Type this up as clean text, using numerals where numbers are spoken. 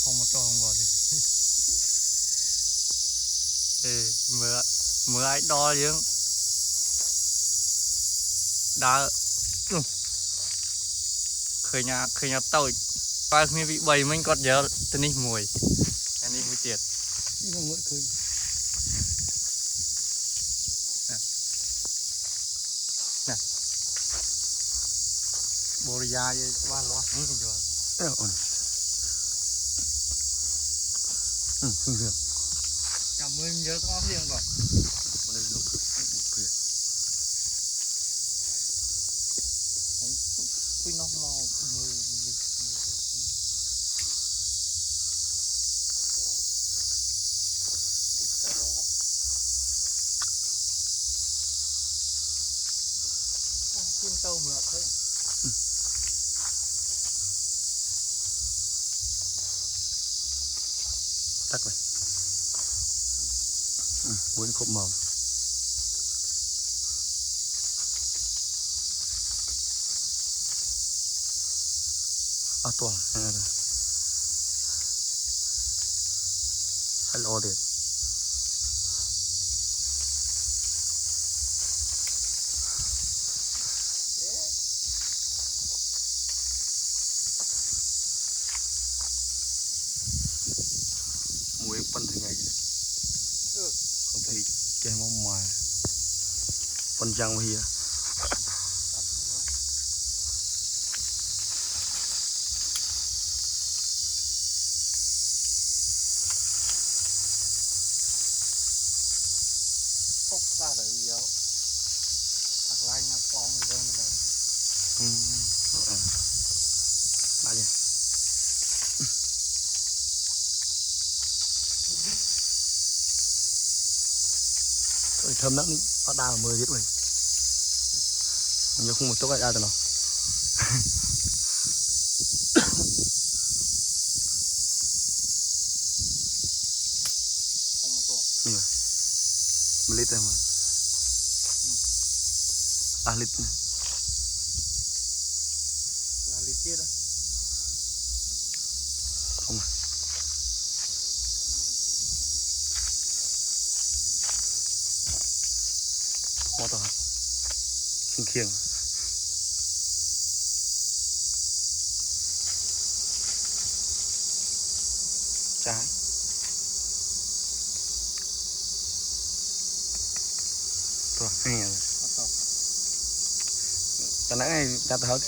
không một trò không vào đi mưa ai đo chứ đã khơi nhà tàu ba mươi vị bầy mình còn nhớ tên đi mùi tên đi mùi tiệt không ngợi khơi nè bồ ra với ba lo không được cảm ơn nhớ có riêng rồi quy nó màu mưa chim tàu mưa thôi tắt rồi bốn cụm màu toàn hello điện muối phân thì ngày không thấy cái món ngoài phân trăng here cốc ra rồi yếu hoặc là anh phong lên rồi bao nhiêu thơm lắm đi bắt đào mười hết rồi nhiều không một chút ra từ nào không một tổ nhiều một lít rồi mà lít là lít kia đó không à mò tao khiêng trái rồi nghe rồi tao nãy ra tao hỏi